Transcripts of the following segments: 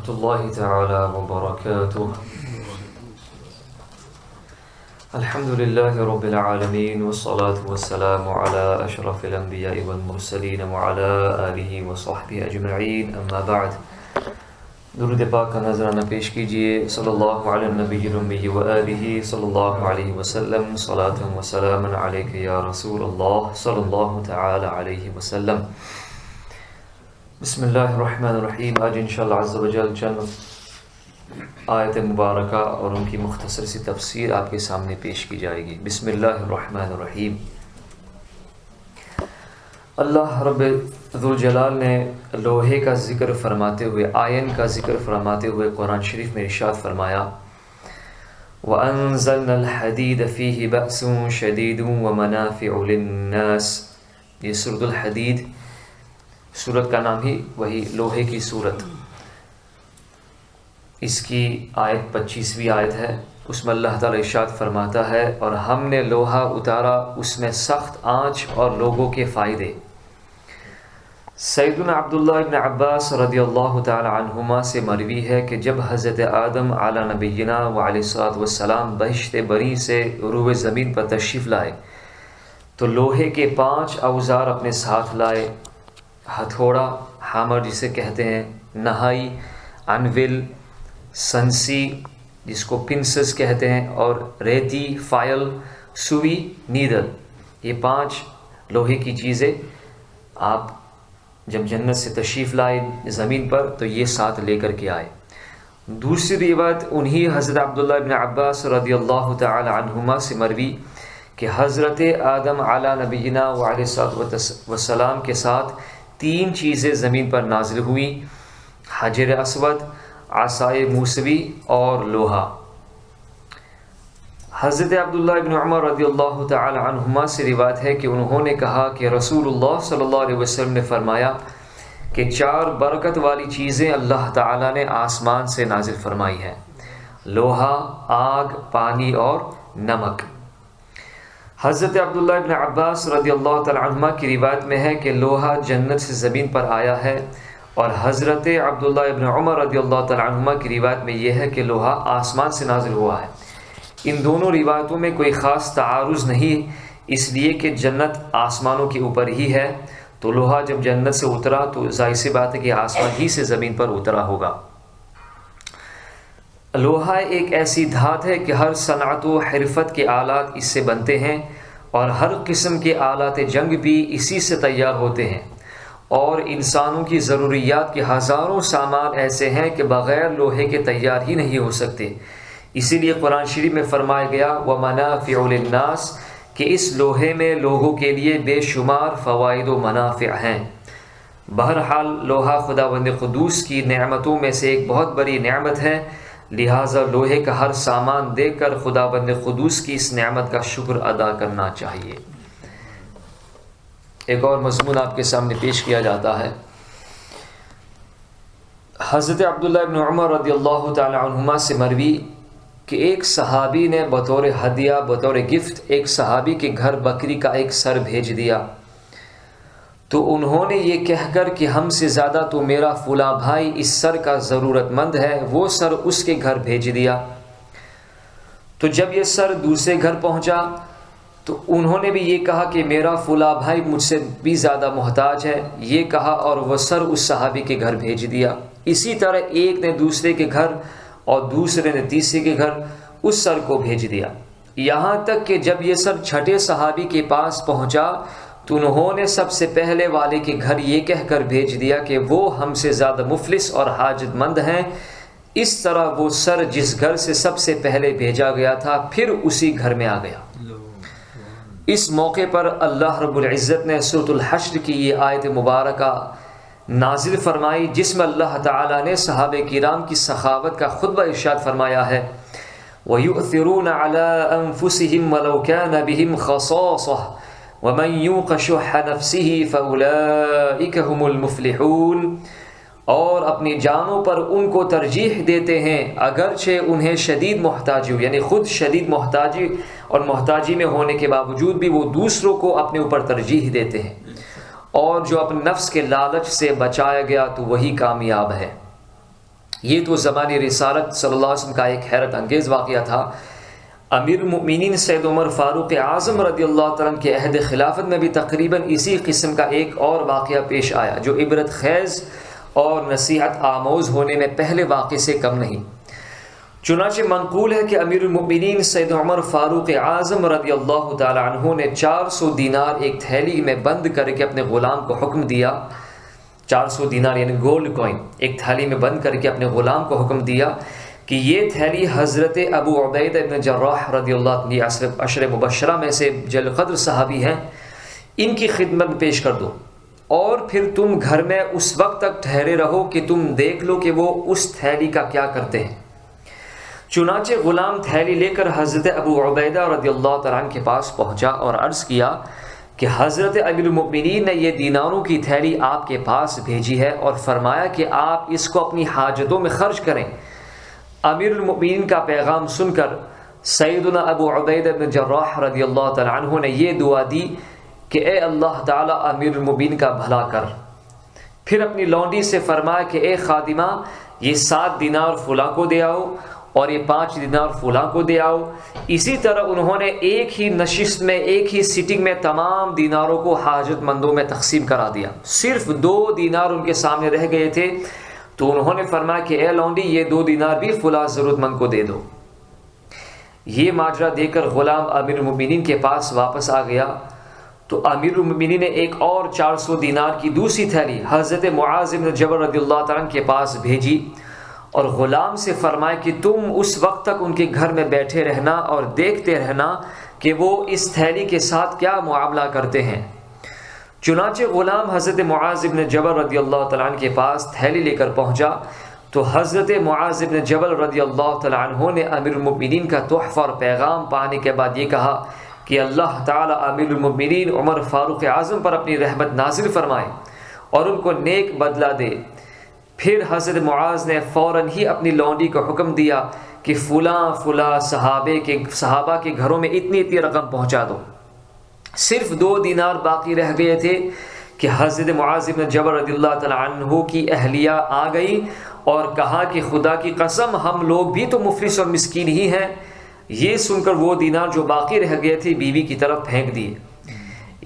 ورحمة الله تعالى وبركاته. الحمد لله رب العالمين والصلاة والسلام على أشرف الأنبياء والمرسلين وعلى آله وصحبه أجمعين. أما بعد، درود پاک کا نذرانہ پیش کیجئے. صلی اللہ علی النبی الأمی وآلہ صلی اللہ علیہ وسلم. صلاة و سلام علیک یا رسول اللہ صلی اللہ تعالی علیہ وسلم. بسم اللہ الرحمن الرحیم. آج انشاءاللہ عز و جل چند آیت مبارکہ اور ان کی مختصر سی تفسیر آپ کے سامنے پیش کی جائے گی. بسم اللہ الرحمن الرحیم. اللہ رب ذوالجلال نے لوہے کا ذکر فرماتے ہوئے، آئین کا ذکر فرماتے ہوئے قرآن شریف میں ارشاد فرمایا وَأَنزَلْنَا الْحَدِيدَ فِيهِ بَأْسٌ شَدِيدٌ وَمَنَافِعُ لِلنَّاسِ. یہ سورۃ الحدید، سورت کا نام ہی وہی لوہے کی سورت. اس کی آیت 25ویں آیت ہے. اس میں اللہ تعالی ارشاد فرماتا ہے اور ہم نے لوہا اتارا، اس میں سخت آنچ اور لوگوں کے فائدے. سیدنا عبداللہ ابن عباس رضی اللہ تعالی عنہما سے مروی ہے کہ جب حضرت آدم علی نبینا وعلیہ الصلوۃ والسلام بہشت بری سے روئے زمین پر تشریف لائے تو لوہے کے 5 اوزار اپنے ساتھ لائے. ہتھوڑا، ہامر جسے کہتے ہیں، نہائی، انول، سنسی جس کو پنسز کہتے ہیں، اور ریتی، فائل، سوئی، نیڈل. یہ 5 لوہے کی چیزیں آپ جب جنت سے تشریف لائے زمین پر تو یہ ساتھ لے کر کے آئے. دوسری روایت انہی حضرت عبداللہ ابن عباس رضی اللہ تعالی عنہما سے مروی کہ حضرت آدم علی نبینا وعلیہ الصلوۃ والسلام کے ساتھ 3 چیزیں زمین پر نازل ہوئیں: حجر اسود، عصائے موسوی اور لوہا. حضرت عبداللہ ابن عمر رضی اللہ تعالی عنہما سے روایت ہے کہ انہوں نے کہا کہ رسول اللہ صلی اللہ علیہ وسلم نے فرمایا کہ 4 برکت والی چیزیں اللہ تعالی نے آسمان سے نازل فرمائی ہیں: لوہا، آگ، پانی اور نمک. حضرت عبداللہ ابن عباس رضی اللہ تعالی عنہما کی روایت میں ہے کہ لوہا جنت سے زمین پر آیا ہے، اور حضرت عبداللہ ابن عمر رضی اللہ تعالی عنہما کی روایت میں یہ ہے کہ لوہا آسمان سے نازل ہوا ہے. ان دونوں روایتوں میں کوئی خاص تعارض نہیں، اس لیے کہ جنت آسمانوں کے اوپر ہی ہے، تو لوہا جب جنت سے اترا تو ظاہر سی بات ہے کہ آسمان ہی سے زمین پر اترا ہوگا. لوہا ایک ایسی دھات ہے کہ ہر صنعت و حرفت کے آلات اس سے بنتے ہیں، اور ہر قسم کے آلات جنگ بھی اسی سے تیار ہوتے ہیں، اور انسانوں کی ضروریات کے ہزاروں سامان ایسے ہیں کہ بغیر لوہے کے تیار ہی نہیں ہو سکتے. اسی لیے قرآن شریف میں فرمایا گیا وَمَنَافِعُ لِلنَّاسِ کہ اس لوہے میں لوگوں کے لیے بے شمار فوائد و منافع ہیں. بہرحال لوہا خداوند قدوس کی نعمتوں میں سے ایک بہت بڑی نعمت ہے، لہٰذا لوہے کا ہر سامان دیکھ کر خداوند قدوس کی اس نعمت کا شکر ادا کرنا چاہیے. ایک اور مضمون آپ کے سامنے پیش کیا جاتا ہے. حضرت عبداللہ ابن عمر رضی اللہ تعالی عنہما سے مروی کہ ایک صحابی نے بطور ہدیہ، بطور گفٹ ایک صحابی کے گھر بکری کا ایک سر بھیج دیا، تو انہوں نے یہ کہہ کر کہ ہم سے زیادہ تو میرا فلاں بھائی اس سر کا ضرورت مند ہے، وہ سر اس کے گھر بھیج دیا. تو جب یہ سر دوسرے گھر پہنچا تو انہوں نے بھی یہ کہا کہ میرا فلاں بھائی مجھ سے بھی زیادہ محتاج ہے، یہ کہا اور وہ سر اس صحابی کے گھر بھیج دیا. اسی طرح ایک نے دوسرے کے گھر اور دوسرے نے تیسرے کے گھر اس سر کو بھیج دیا، یہاں تک کہ جب یہ سر چھٹے صحابی کے پاس پہنچا تو انہوں نے سب سے پہلے والے کے گھر یہ کہہ کر بھیج دیا کہ وہ ہم سے زیادہ مفلس اور حاجت مند ہیں. اس طرح وہ سر جس گھر سے سب سے پہلے بھیجا گیا تھا پھر اسی گھر میں آ گیا. اس موقع پر اللہ رب العزت نے سورۃ الحشر کی یہ آیت مبارکہ نازل فرمائی، جس میں اللہ تعالیٰ نے صحابہ کرام کی سخاوت کا خطبہ ارشاد فرمایا ہے وَيُؤْثِرُونَ عَلَىٰ أَنفُسِهِمْ وَلَوْ كَانَ بِهِمْ خَصَاصَةٌ وَمَنْ يُوقَ شُحَّ نَفْسِهِ فَأُولَٰئِكَ هُمُ الْمُفْلِحُونَ. اور اپنی جانوں پر ان کو ترجیح دیتے ہیں اگرچہ انہیں شدید محتاجی ہو، یعنی خود شدید محتاجی اور محتاجی میں ہونے کے باوجود بھی وہ دوسروں کو اپنے اوپر ترجیح دیتے ہیں، اور جو اپنے نفس کے لالچ سے بچایا گیا تو وہی کامیاب ہے. یہ تو زمانے رسالت صلی اللہ علیہ وسلم کا ایک حیرت انگیز واقعہ تھا۔ امیر المؤمنین سید عمر فاروق اعظم رضی اللہ تعالیٰ عنہ کے عہد خلافت میں بھی تقریباً اسی قسم کا ایک اور واقعہ پیش آیا جو عبرت خیز اور نصیحت آموز ہونے میں پہلے واقعے سے کم نہیں۔ چنانچہ منقول ہے کہ امیر المؤمنین سید عمر فاروق اعظم رضی اللہ تعالیٰ عنہ نے 400 دینار ایک تھیلی میں بند کر کے اپنے غلام کو حکم دیا، 400 دینار یعنی گولڈ کوئن ایک تھیلی میں بند کر کے اپنے غلام کو حکم دیا کہ یہ تھیلی حضرت ابو عبیدہ ابن جراح رضی اللہ عنہ عشر مبشرہ میں سے جل قدر صحابی ہیں، ان کی خدمت میں پیش کر دو، اور پھر تم گھر میں اس وقت تک ٹھہرے رہو کہ تم دیکھ لو کہ وہ اس تھیلی کا کیا کرتے ہیں۔ چنانچہ غلام تھیلی لے کر حضرت ابو عبیدہ رضی اللہ تعالیٰ عنہ کے پاس پہنچا اور عرض کیا کہ حضرت امیر المؤمنین نے یہ دیناروں کی تھیلی آپ کے پاس بھیجی ہے اور فرمایا کہ آپ اس کو اپنی حاجتوں میں خرچ کریں۔ امیر المؤمنین کا پیغام سن کر سیدنا ابو عبیدہ بن جراح رضی اللہ تعالیٰ عنہ نے یہ دعا دی کہ اے اللہ تعالیٰ امیر المؤمنین کا بھلا کر۔ پھر اپنی لونڈی سے فرمایا کہ اے خادمہ، یہ 7 دینار فلاں کو دے آؤ اور یہ 5 دینار فلاں کو دے آؤ۔ اسی طرح انہوں نے ایک ہی نشست میں، ایک ہی سیٹنگ میں تمام دیناروں کو حاجت مندوں میں تقسیم کرا دیا۔ صرف 2 دینار ان کے سامنے رہ گئے تھے تو انہوں نے فرمایا کہ اے لونڈی، یہ 2 دینار بھی فلاں ضرورت مند کو دے دو۔ یہ ماجرا دے کر غلام امیر المؤمنین کے پاس واپس آ گیا تو امیر المؤمنین نے ایک اور 400 دینار کی دوسری تھیلی حضرت معاذ بن جبل رضی اللہ تعالیٰ عنہ کے پاس بھیجی اور غلام سے فرمایا کہ تم اس وقت تک ان کے گھر میں بیٹھے رہنا اور دیکھتے رہنا کہ وہ اس تھیلی کے ساتھ کیا معاملہ کرتے ہیں۔ چنانچہ غلام حضرت معاذ بن جبل رضی اللہ تعالیٰ عنہ کے پاس تھیلی لے کر پہنچا تو حضرت معاذ بن جبل رضی اللہ تعالیٰ عنہ نے امیر المؤمنین کا تحفہ اور پیغام پانے کے بعد یہ کہا کہ اللہ تعالیٰ امیر المؤمنین عمر فاروق اعظم پر اپنی رحمت نازل فرمائے اور ان کو نیک بدلہ دے۔ پھر حضرت معاذ نے فوراً ہی اپنی لونڈی کو حکم دیا کہ فلاں صحابہ کے گھروں میں اتنی رقم پہنچا دو۔ صرف 2 دینار باقی رہ گئے تھے کہ حضرت معاذ بن جبل رضی اللہ تعالیٰ عنہ کی اہلیہ آ گئی اور کہا کہ خدا کی قسم ہم لوگ بھی تو مفلس اور مسکین ہی ہیں۔ یہ سن کر وہ دینار جو باقی رہ گئے تھے بیوی کی طرف پھینک دیے۔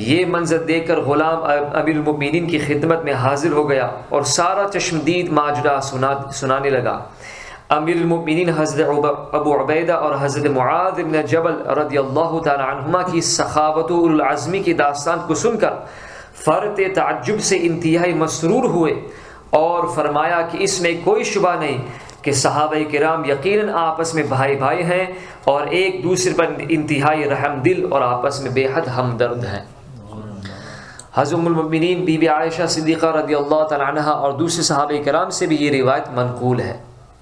یہ منظر دیکھ کر غلام امیر المؤمنین کی خدمت میں حاضر ہو گیا اور سارا چشمدید ماجرا سنانے لگا۔ امیر المؤمنین حضرت ابو عبیدہ اور حضرت معاذ بن جبل رضی اللہ تعالی عنہما کی سخاوت و العزمی کی داستان کو سن کر فرط تعجب سے انتہائی مسرور ہوئے اور فرمایا کہ اس میں کوئی شبہ نہیں کہ صحابہ کرام یقیناً آپس میں بھائی بھائی ہیں اور ایک دوسرے پر انتہائی رحم دل اور آپس میں بے حد ہمدرد ہیں۔ حضرت ام المؤمنین بی بی عائشہ صدیقہ رضی اللہ تعالی عنہا اور دوسرے صحابہ کرام سے بھی یہ روایت منقول ہے۔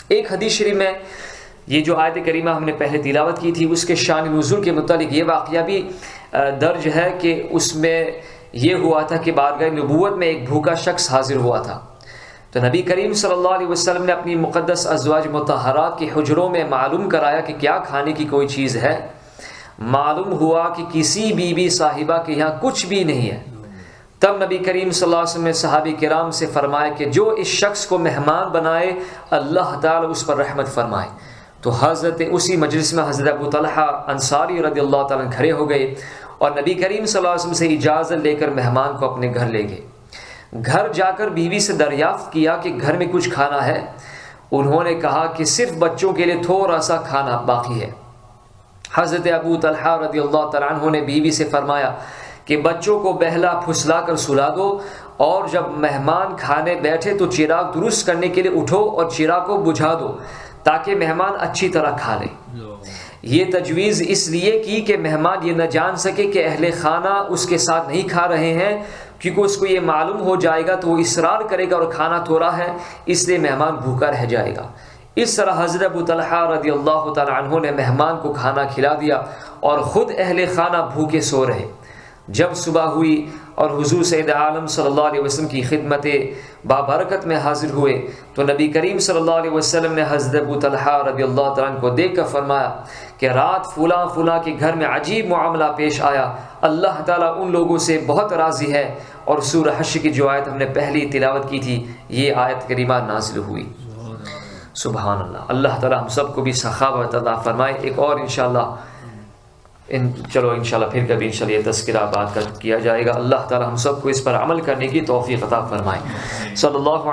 ایک حدیث شریف میں یہ جو آیت کریمہ ہم نے پہلے تلاوت کی تھی اس کے شان نزول کے متعلق یہ واقعہ بھی درج ہے کہ اس میں یہ ہوا تھا کہ بارگاہ نبوت میں ایک بھوکا شخص حاضر ہوا تھا، تو نبی کریم صلی اللہ علیہ وسلم نے اپنی مقدس ازواج مطہرات کے حجروں میں معلوم کرایا کہ کیا کھانے کی کوئی چیز ہے۔ معلوم ہوا کہ کسی بی بی صاحبہ کے یہاں کچھ بھی نہیں ہے۔ تب نبی کریم صلی اللہ علیہ وسلم نے صحابی کرام سے فرمایا کہ جو اس شخص کو مہمان بنائے اللہ تعالیٰ اس پر رحمت فرمائے۔ تو حضرت اسی مجلس میں حضرت ابو طلحہ انصاری رضی اللہ تعالیٰ عنہ کھڑے ہو گئے اور نبی کریم صلی اللہ علیہ وسلم سے اجازت لے کر مہمان کو اپنے گھر لے گئے۔ گھر جا کر بیوی سے دریافت کیا کہ گھر میں کچھ کھانا ہے؟ انہوں نے کہا کہ صرف بچوں کے لیے تھوڑا سا کھانا باقی ہے۔ حضرت ابو طلحہ رضی اللہ تعالیٰ عنہ نے بیوی سے فرمایا کہ بچوں کو بہلا پھسلا کر سلا دو اور جب مہمان کھانے بیٹھے تو چراغ درست کرنے کے لیے اٹھو اور چراغ کو بجھا دو تاکہ مہمان اچھی طرح کھا لے۔ یہ تجویز اس لیے کی کہ مہمان یہ نہ جان سکے کہ اہل خانہ اس کے ساتھ نہیں کھا رہے ہیں، کیونکہ اس کو یہ معلوم ہو جائے گا تو وہ اصرار کرے گا اور کھانا تھوڑا ہے، اس لیے مہمان بھوکا رہ جائے گا۔ اس طرح حضرت ابو طلحہ رضی اللہ تعالی عنہ نے مہمان کو کھانا کھلا دیا اور خود اہل خانہ بھوکے سو رہے۔ جب صبح ہوئی اور حضور سید عالم صلی اللہ علیہ وسلم کی خدمت بابرکت میں حاضر ہوئے تو نبی کریم صلی اللہ علیہ وسلم نے حضرت ابو طلحہ رضی اللہ تعالیٰ عنہ کو دیکھ کر فرمایا کہ رات فلاں کے گھر میں عجیب معاملہ پیش آیا، اللہ تعالیٰ ان لوگوں سے بہت راضی ہے۔ اور سورہ حشر کی جو آیت ہم نے پہلی تلاوت کی تھی یہ آیت کریمہ نازل ہوئی۔ سبحان اللہ. اللہ تعالی ہم سب کو بھی سخاوت عطا فرمائے. ایک اور انشاءاللہ چلو انشاءاللہ پھر کبھی انشاءاللہ یہ تذکرہ بات کیا جائے گا. اللہ تعالی ہم سب کو اس پر عمل کرنے کی توفیق عطا فرمائے. صلی اللہ علیہ